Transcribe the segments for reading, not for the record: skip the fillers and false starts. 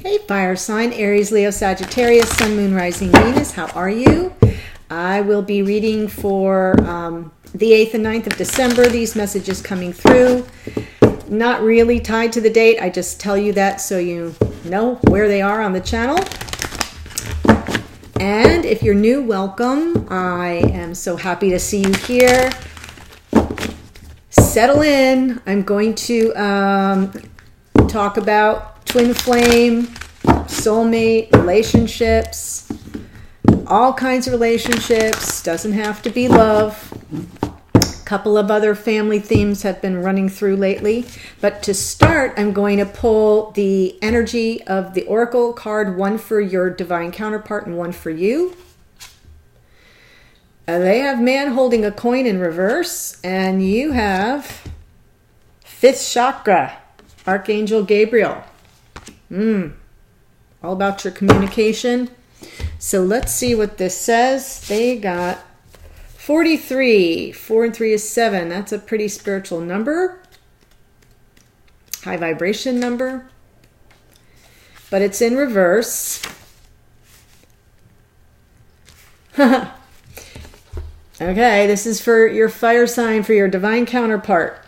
Hey, fire sign, Aries, Leo, Sagittarius, Sun, Moon, Rising, Venus. How are you? I will be reading for the 8th and 9th of December. These messages coming through. Not really tied to the date. I just tell you that so you know where they are on the channel. And if you're new, welcome. I am so happy to see you here. Settle in. I'm going to talk about twin flame, soulmate, relationships, all kinds of relationships. Doesn't have to be love. A couple of other family themes have been running through lately. But to start, I'm going to pull the energy of the Oracle card, one for your divine counterpart and one for you. They have man holding a coin in reverse, and you have 5th chakra, Archangel Gabriel. All about your communication. So let's see what this says. They got 43. 4 and 3 is 7. That's a pretty spiritual number. High vibration number. But it's in reverse. Okay, this is for your fire sign, for your divine counterpart.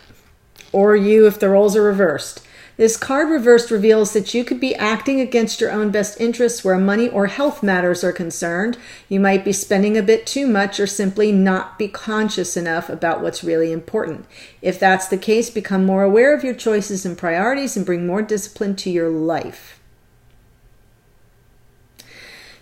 Or you if the roles are reversed. This card reversed reveals that you could be acting against your own best interests where money or health matters are concerned. You might be spending a bit too much or simply not be conscious enough about what's really important. If that's the case, become more aware of your choices and priorities and bring more discipline to your life.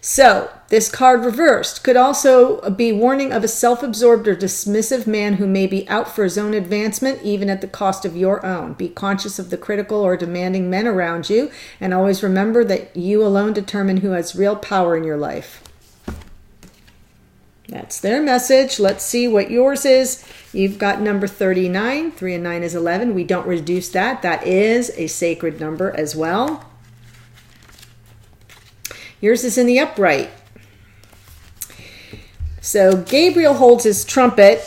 So, this card reversed could also be warning of a self-absorbed or dismissive man who may be out for his own advancement, even at the cost of your own. Be conscious of the critical or demanding men around you, and always remember that you alone determine who has real power in your life. That's their message. Let's see what yours is. You've got number 39. 3 and 9 is 11. We don't reduce that. That is a sacred number as well. Yours is in the upright. So Gabriel holds his trumpet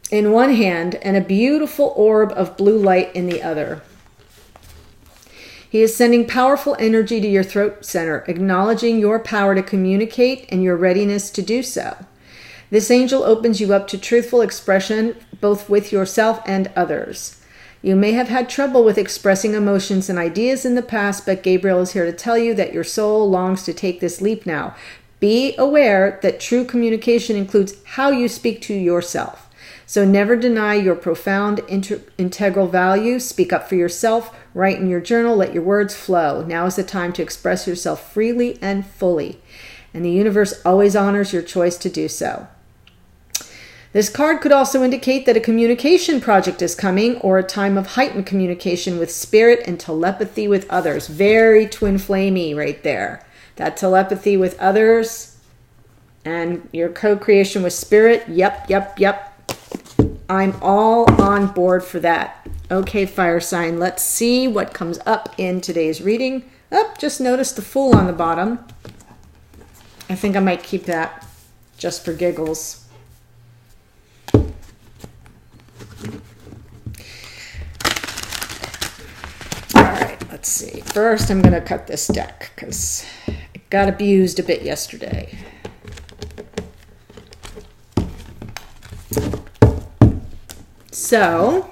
in one hand and a beautiful orb of blue light in the other. He is sending powerful energy to your throat center, acknowledging your power to communicate and your readiness to do so. This angel opens you up to truthful expression, both with yourself and others. You may have had trouble with expressing emotions and ideas in the past, but Gabriel is here to tell you that your soul longs to take this leap now. Be aware that true communication includes how you speak to yourself. So never deny your profound integral value. Speak up for yourself. Write in your journal. Let your words flow. Now is the time to express yourself freely and fully. And the universe always honors your choice to do so. This card could also indicate that a communication project is coming or a time of heightened communication with spirit and telepathy with others. Very twin flamey right there. That telepathy with others and your co-creation with spirit. Yep. I'm all on board for that. Okay, fire sign. Let's see what comes up in today's reading. Just noticed the Fool on the bottom. I think I might keep that just for giggles. Let's see. First, I'm going to cut this deck because it got abused a bit yesterday. So,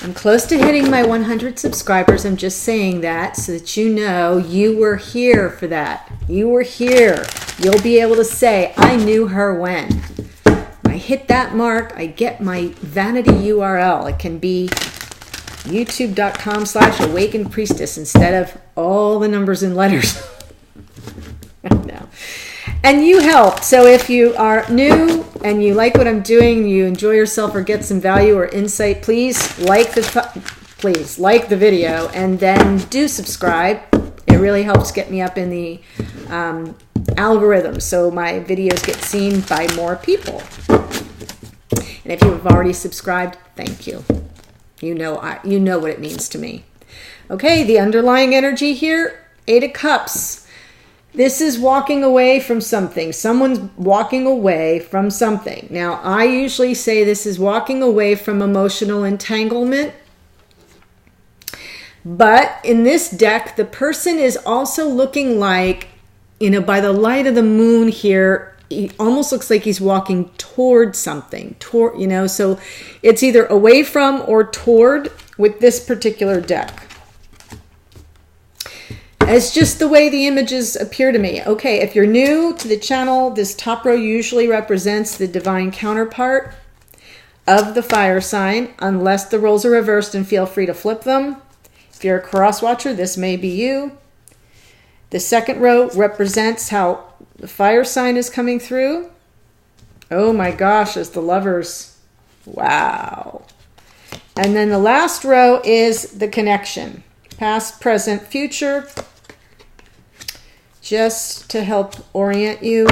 I'm close to hitting my 100 subscribers. I'm just saying that so that you know you were here for that. You were here. You'll be able to say, I knew her when. When I hit that mark, I get my vanity URL. It can be youtube.com/awaken priestess instead of all the numbers and letters. No. And you help. So if you are new and you like what I'm doing, you enjoy yourself or get some value or insight, please like the video and then do subscribe. It really helps get me up in the algorithm so my videos get seen by more people. And if you have already subscribed, thank you. You know what it means to me. Okay, the underlying energy here, 8 of Cups. This is walking away from something. Someone's walking away from something. Now, I usually say this is walking away from emotional entanglement. But in this deck, the person is also looking like, by the light of the moon here, he almost looks like he's walking toward something, so it's either away from or toward with this particular deck. It's just the way the images appear to me. Okay, if you're new to the channel, this top row usually represents the divine counterpart of the fire sign, unless the roles are reversed, and feel free to flip them. If you're a cross watcher, this may be you. The second row represents how the fire sign is coming through. Oh my gosh, as the Lovers. Wow. And then the last row is the connection. Past, present, future. Just to help orient you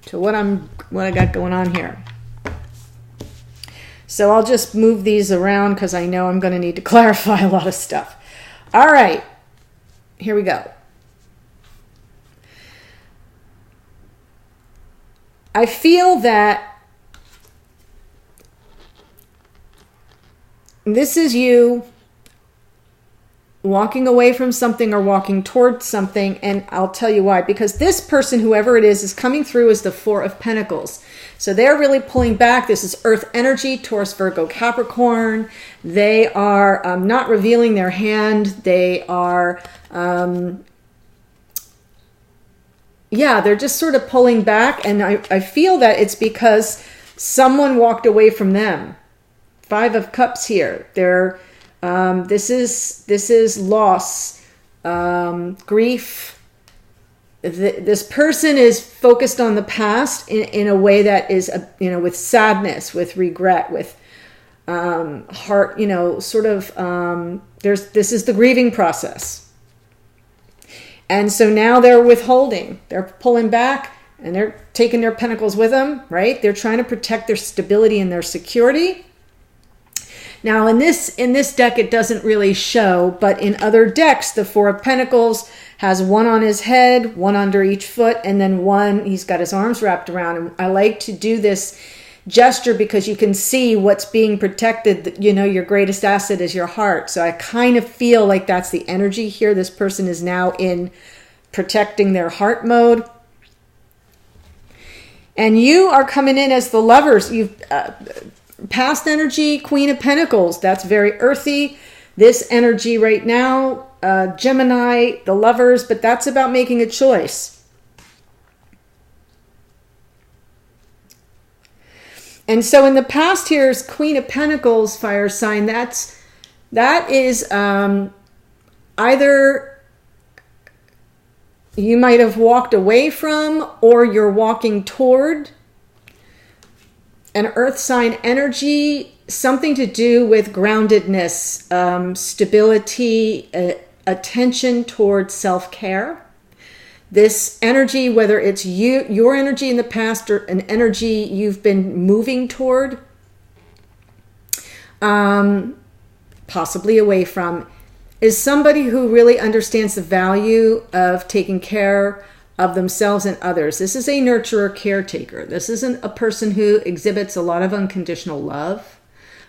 to what I got going on here. So I'll just move these around because I know I'm going to need to clarify a lot of stuff. All right, here we go. I feel that this is you walking away from something or walking towards something, and I'll tell you why. Because this person, whoever it is coming through as the Four of Pentacles. So they're really pulling back. This is Earth energy, Taurus, Virgo, Capricorn. They are not revealing their hand. They are, they're just sort of pulling back. And I feel that it's because someone walked away from them. Five of Cups here. They're this is loss, grief. This person is focused on the past in a way that is, with sadness, with regret, with heart. This is the grieving process, and so now they're withholding. They're pulling back, and they're taking their pentacles with them. Right? They're trying to protect their stability and their security. Now, in this deck, it doesn't really show, but in other decks, the Four of Pentacles has one on his head, one under each foot, and then one, he's got his arms wrapped around him. I like to do this gesture because you can see what's being protected. Your greatest asset is your heart. So I kind of feel like that's the energy here. This person is now in protecting their heart mode. And you are coming in as the Lovers. You've... past energy, Queen of Pentacles, that's very earthy. This energy right now, Gemini, the Lovers, but that's about making a choice. And so in the past, here's Queen of Pentacles, fire sign. That is either you might have walked away from, or you're walking toward. An earth sign energy, something to do with groundedness, stability, attention towards self-care. This energy, whether it's your energy in the past or an energy you've been moving toward, possibly away from, is somebody who really understands the value of taking care of themselves and others. This is a nurturer, caretaker. This isn't a person who exhibits a lot of unconditional love,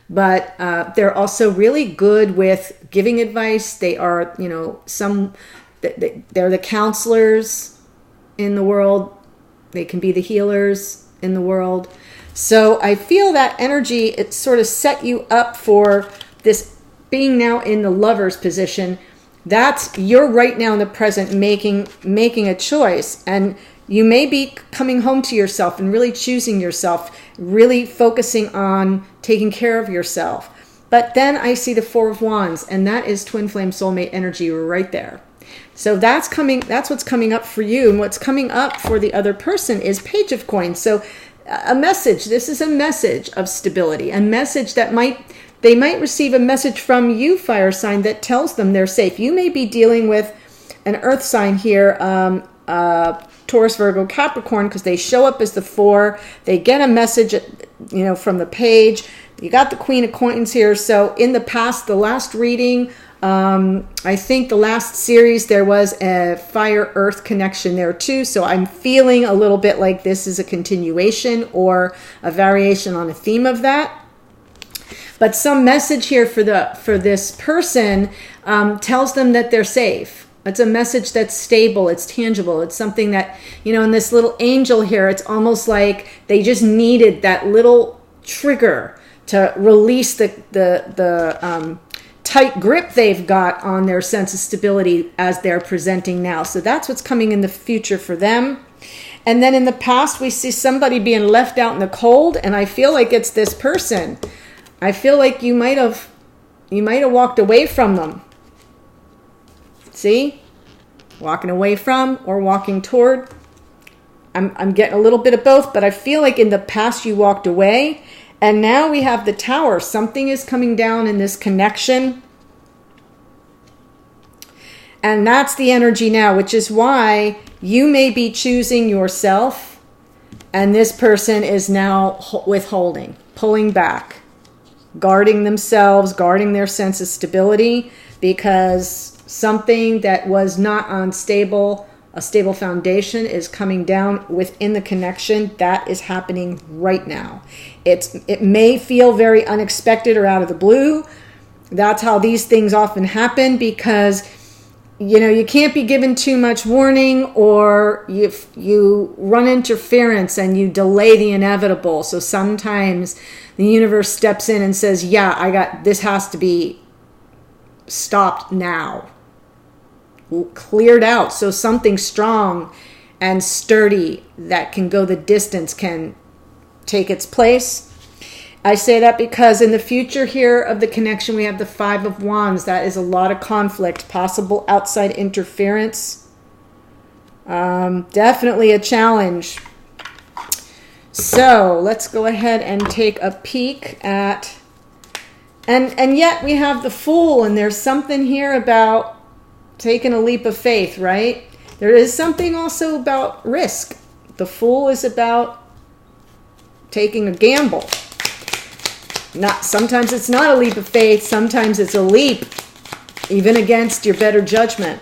but they're also really good with giving advice. They are, they're the counselors in the world. They can be the healers in the world. So I feel that energy, it sort of set you up for this being now in the Lover's position. You're right now in the present making a choice, and you may be coming home to yourself and really choosing yourself, really focusing on taking care of yourself. But then I see the Four of Wands, and that is twin flame soulmate energy right there. So that's what's coming up for you, and what's coming up for the other person is Page of Coins. So a message. This is a message of stability, a message that they might receive a message from you, fire sign, that tells them they're safe. You may be dealing with an earth sign here, Taurus, Virgo, Capricorn, because they show up as the Four. They get a message, from the Page. You got the Queen of Coins here. So in the past, the last reading, I think the last series, there was a fire-earth connection there too. So I'm feeling a little bit like this is a continuation or a variation on a theme of that. But some message here for this person tells them that they're safe. It's a message that's stable, it's tangible, it's something that, in this little angel here, it's almost like they just needed that little trigger to release the tight grip they've got on their sense of stability as they're presenting now. So that's what's coming in the future for them. And then in the past, we see somebody being left out in the cold, and I feel like it's this person. I feel like you might have walked away from them. See? Walking away from or walking toward. I'm getting a little bit of both, but I feel like in the past you walked away, and now we have the Tower. Something is coming down in this connection. And that's the energy now, which is why you may be choosing yourself, and this person is now withholding, pulling back, guarding themselves, guarding their sense of stability, because something that was not unstable, a stable foundation, is coming down within the connection. That is happening right now. It may feel very unexpected or out of the blue. That's how these things often happen, because you can't be given too much warning, or you run interference and you delay the inevitable. So sometimes the universe steps in and says, yeah, this has to be stopped now, cleared out, so something strong and sturdy that can go the distance can take its place. I say that because in the future here of the connection, we have the Five of Wands. That is a lot of conflict, possible outside interference. Definitely a challenge. So let's go ahead and take a peek at, and yet we have the Fool, and there's something here about taking a leap of faith, right? There is something also about risk. The Fool is about taking a gamble. Sometimes it's not a leap of faith. Sometimes it's a leap, even against your better judgment.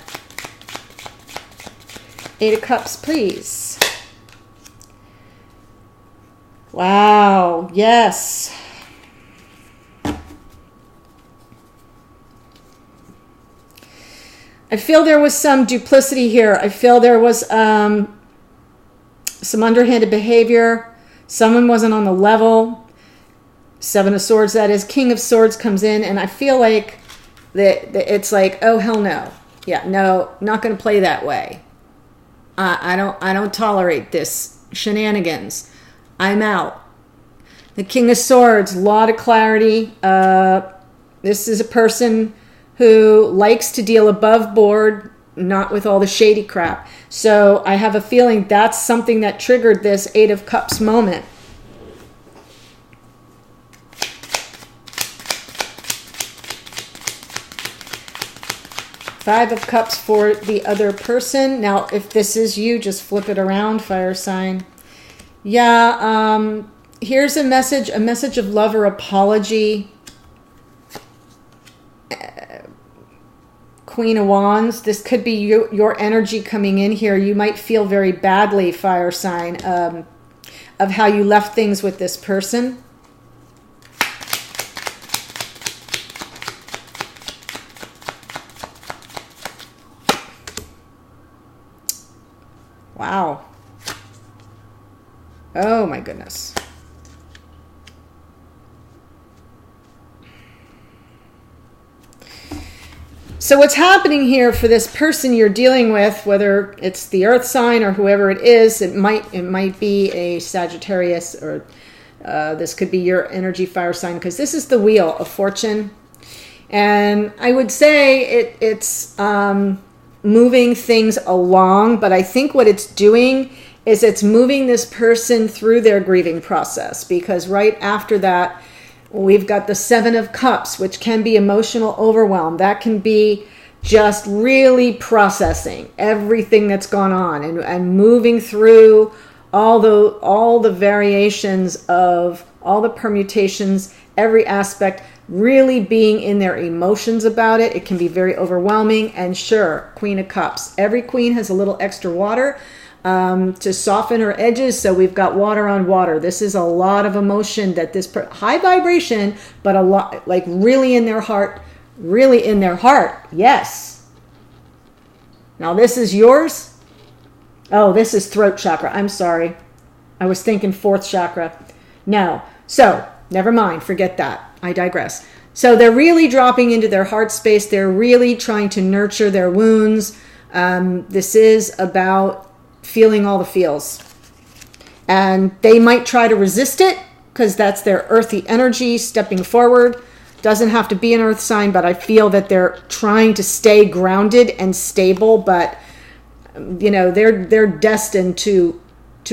Eight of Cups, please. Wow. Yes. I feel there was some duplicity here. I feel there was some underhanded behavior. Someone wasn't on the level. Seven of Swords, that is. King of Swords comes in, and I feel like that it's like, oh, hell no. Yeah, no, not going to play that way. I don't tolerate this shenanigans. I'm out. The King of Swords, lot of clarity. This is a person who likes to deal above board, not with all the shady crap. So I have a feeling that's something that triggered this Eight of Cups moment. Five of Cups for the other person. Now, if this is you, just flip it around, fire sign. Yeah, here's a message of love or apology. Queen of Wands. This could be your energy coming in here. You might feel very badly, fire sign, of how you left things with this person. Wow. Oh my goodness. So what's happening here for this person you're dealing with, whether it's the earth sign or whoever it is, it might be a Sagittarius, or this could be your energy fire sign, because this is the Wheel of Fortune. And I would say it's moving things along, but I think what it's doing is it's moving this person through their grieving process, because right after that, we've got the Seven of Cups, which can be emotional overwhelm. That can be just really processing everything that's gone on and moving through all the variations of all the permutations, every aspect, really being in their emotions about it. It can be very overwhelming. And sure, Queen of Cups. Every queen has a little extra water. to soften her edges. So we've got water on water. This is a lot of emotion that this high vibration, but a lot, like really in their heart, really in their heart. Yes. Now this is yours. Oh, this is throat chakra. I'm sorry. I was thinking fourth chakra. No. So never mind. Forget that. I digress. So they're really dropping into their heart space. They're really trying to nurture their wounds. This is about feeling all the feels. And they might try to resist it because that's their earthy energy stepping forward. Doesn't have to be an earth sign, but I feel that they're trying to stay grounded and stable, but you know, they're destined to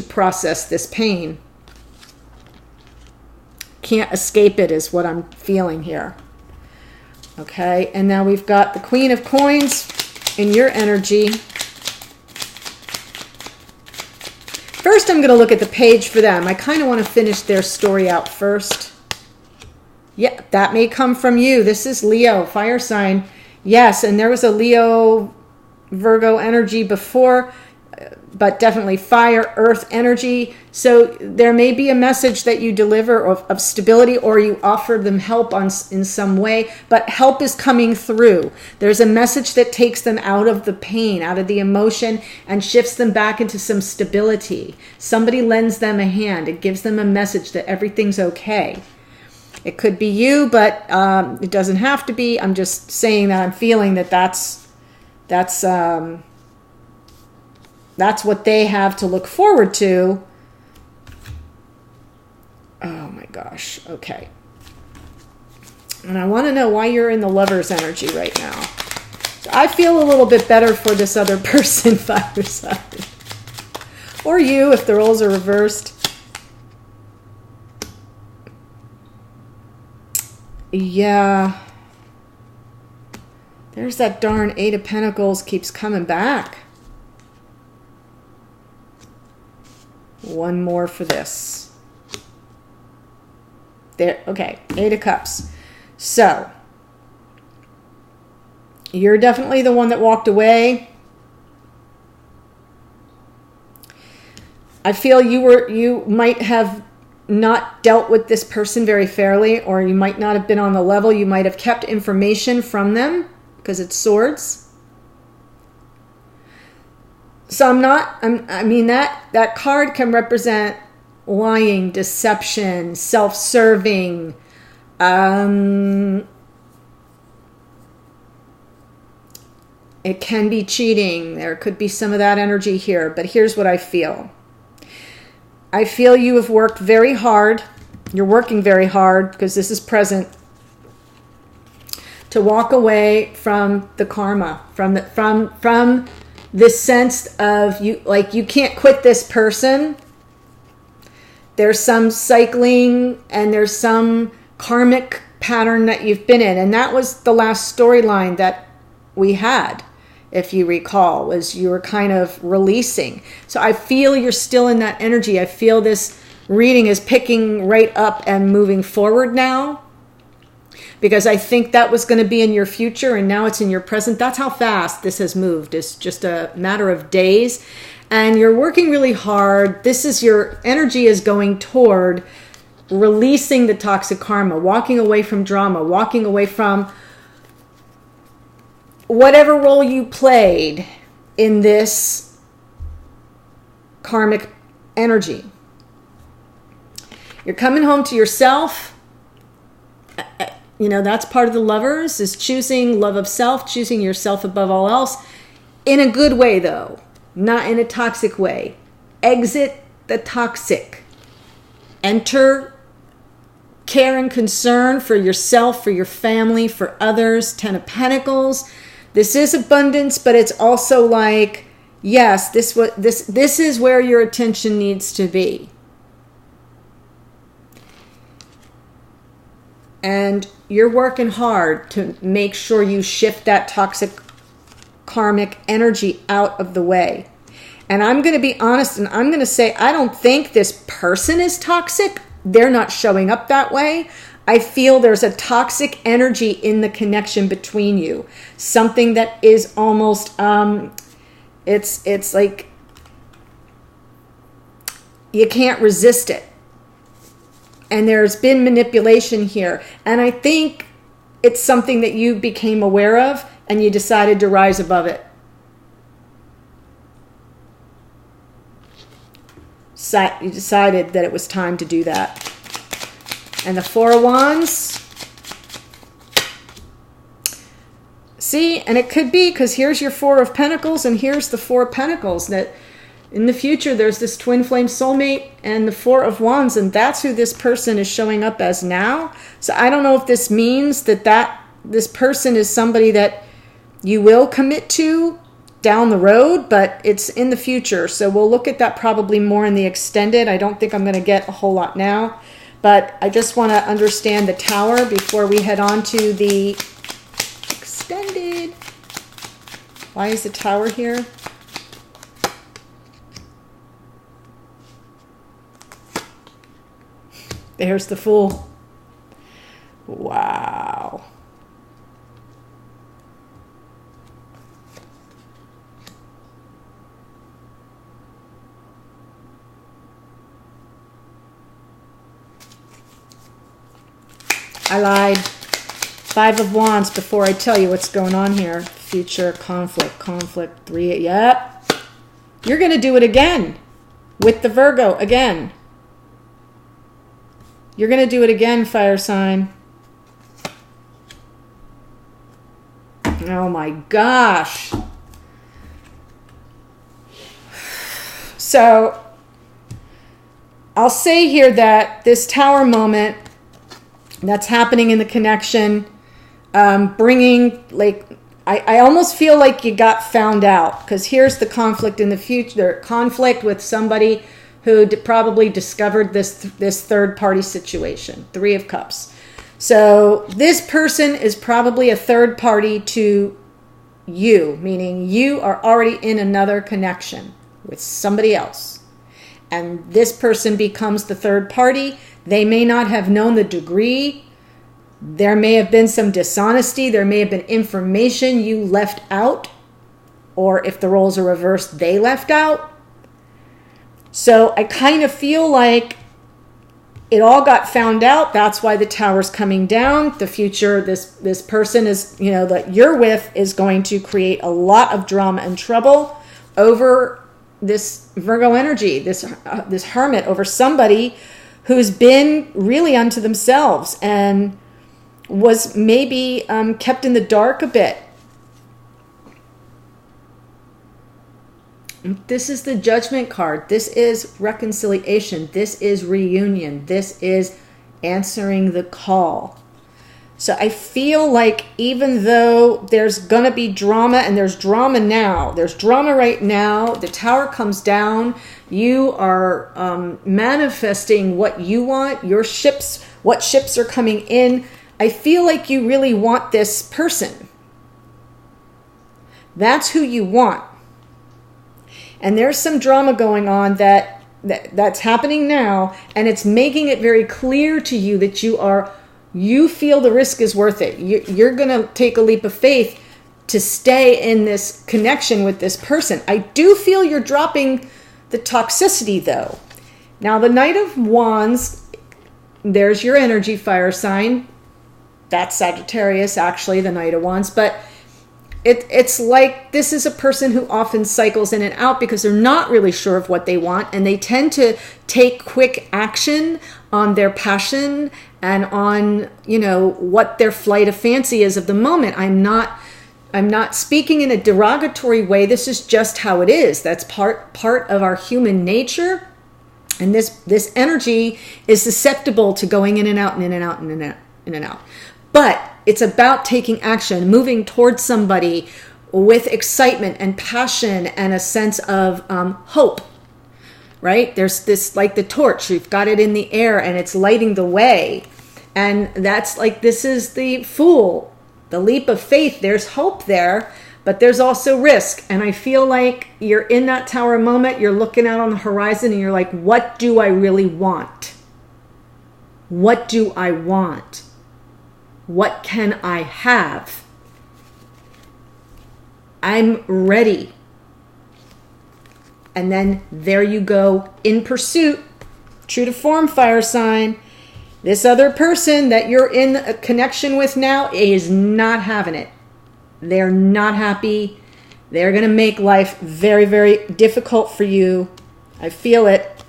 process this pain. Can't escape it is what I'm feeling here. Okay, and now we've got the Queen of Coins in your energy. First, I'm going to look at the page for them. I kind of want to finish their story out first. Yeah, that may come from you. This is Leo, fire sign. Yes, and there was a Leo, Virgo energy before, but definitely fire, earth energy. So there may be a message that you deliver of stability, or you offer them help in some way, but help is coming through. There's a message that takes them out of the pain, out of the emotion, and shifts them back into some stability. Somebody lends them a hand. It gives them a message that everything's okay. It could be you, but it doesn't have to be. I'm just saying that I'm feeling that that's what they have to look forward to. Oh my gosh. Okay. And I want to know why you're in the Lover's energy right now. So I feel a little bit better for this other person, fire sign. Or you, if the roles are reversed. Yeah. There's that darn Eight of Pentacles keeps coming back. One more for this. There, okay, Eight of Cups. So, you're definitely the one that walked away. I feel you might have not dealt with this person very fairly, or you might not have been on the level. You might have kept information from them because it's swords. So that card can represent lying, deception, self-serving, it can be cheating. There could be some of that energy here, but here's what I feel. I feel you have worked very hard. You're working very hard because this is present to walk away from the karma, from this sense of you can't quit this person. There's some cycling and there's some karmic pattern that you've been in. And that was the last storyline that we had, if you recall, was you were kind of releasing. So I feel you're still in that energy. I feel this reading is picking right up and moving forward now, because I think that was going to be in your future and now it's in your present. That's how fast this has moved. It's just a matter of days. And you're working really hard. This is your energy is going toward releasing the toxic karma, walking away from drama, walking away from whatever role you played in this karmic energy. You're coming home to yourself. You know, that's part of the Lovers, is choosing love of self, choosing yourself above all else. In a good way, though. Not in a toxic way. Exit the toxic. Enter care and concern for yourself, for your family, for others. Ten of Pentacles. This is abundance, but it's also like, yes, this is where your attention needs to be. And you're working hard to make sure you shift that toxic karmic energy out of the way. And I'm going to be honest, and I'm going to say, I don't think this person is toxic. They're not showing up that way. I feel there's a toxic energy in the connection between you. Something that is almost, it's like you can't resist it. And there's been manipulation here. And I think it's something that you became aware of and you decided to rise above it. You decided that it was time to do that. And the Four of Wands. See, and it could be because here's your Four of Pentacles and here's the Four of Pentacles. That in the future there's this twin flame soulmate and the Four of Wands, and that's who this person is showing up as now. So I don't know if this means that this person is somebody that you will commit to down the road, but it's in the future. So we'll look at that probably more in the extended. I don't think I'm going to get a whole lot now, but I just want to understand the Tower before we head on to the extended. Why is the Tower here? There's the Fool. Wow. I lied. Five of Wands before I tell you what's going on here. Future conflict, 3. Yep. You're going to do it again with the Virgo again. You're going to do it again, fire sign. Oh my gosh. So I'll say here that this Tower moment that's happening in the connection, bringing, like, I almost feel like you got found out, because here's the conflict in the future, conflict with somebody who probably discovered this third party situation, 3 of Cups. So this person is probably a third party to you, meaning you are already in another connection with somebody else. And this person becomes the third party. They may not have known the degree. There may have been some dishonesty. There may have been information you left out. Or if the roles are reversed, they left out. So I kind of feel like it all got found out. That's why the Tower's coming down. The future, this person is, that you're with is going to create a lot of drama and trouble over this Virgo energy, this hermit, over somebody who's been really unto themselves and was maybe kept in the dark a bit. This is the Judgment card. This is reconciliation. This is reunion. This is answering the call. So I feel like even though there's going to be drama, and there's drama now, there's drama right now, the Tower comes down, you are manifesting what you want, what ships are coming in. I feel like you really want this person. That's who you want. And there's some drama going on that's happening now, and it's making it very clear to you that you feel the risk is worth it. You're going to take a leap of faith to stay in this connection with this person. I do feel you're dropping the toxicity, though. Now, the Knight of Wands, there's your energy, fire sign. That's Sagittarius, actually, the Knight of Wands. But it's like this is a person who often cycles in and out because they're not really sure of what they want, and they tend to take quick action on their passion and on, what their flight of fancy is of the moment. I'm not speaking in a derogatory way. This is just how it is. That's part of our human nature. And this energy is susceptible to going in and out and in and out and in and out. But it's about taking action, moving towards somebody with excitement and passion and a sense of hope, right? There's this, like the torch, you've got it in the air and it's lighting the way. And that's like, this is the Fool, the leap of faith. There's hope there, but there's also risk. And I feel like you're in that Tower moment, you're looking out on the horizon and you're like, what do I really want? What do I want? What can I have? I'm ready. And then there you go in pursuit. True to form, fire sign. This other person that you're in a connection with now is not having it. They're not happy. They're going to make life very, very difficult for you. I feel it.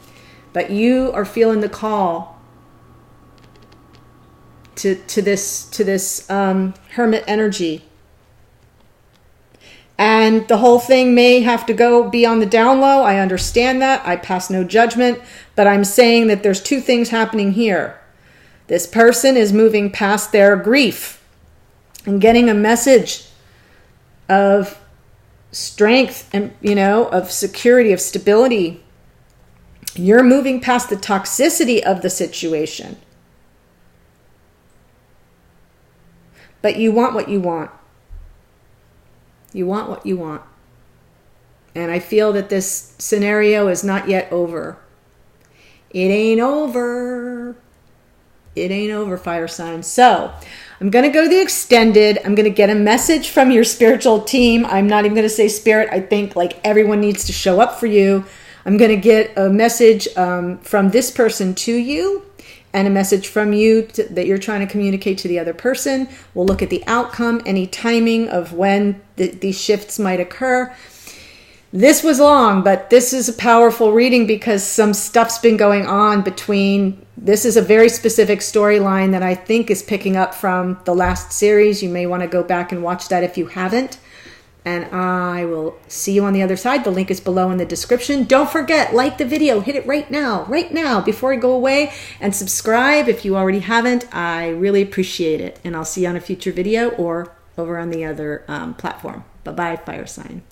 But you are feeling the call to this hermit energy. And the whole thing may have to go be on the down low. I understand that. I pass no judgment. But I'm saying that there's two things happening here. This person is moving past their grief and getting a message of strength and, of security, of stability. You're moving past the toxicity of the situation. But you want what you want. You want what you want. And I feel that this scenario is not yet over. It ain't over. It ain't over, fire sign. So I'm going to go to the extended. I'm going to get a message from your spiritual team. I'm not even going to say spirit. I think like everyone needs to show up for you. I'm going to get a message from this person to you and a message from you that you're trying to communicate to the other person. We'll look at the outcome, any timing of when these shifts might occur. This was long, but this is a powerful reading because some stuff's been going on between. This is a very specific storyline that I think is picking up from the last series. You may want to go back and watch that if you haven't. And I will see you on the other side. The link is below in the description. Don't forget, like the video. Hit it right now, before I go away. And subscribe if you already haven't. I really appreciate it. And I'll see you on a future video or over on the other platform. Bye-bye, fire sign.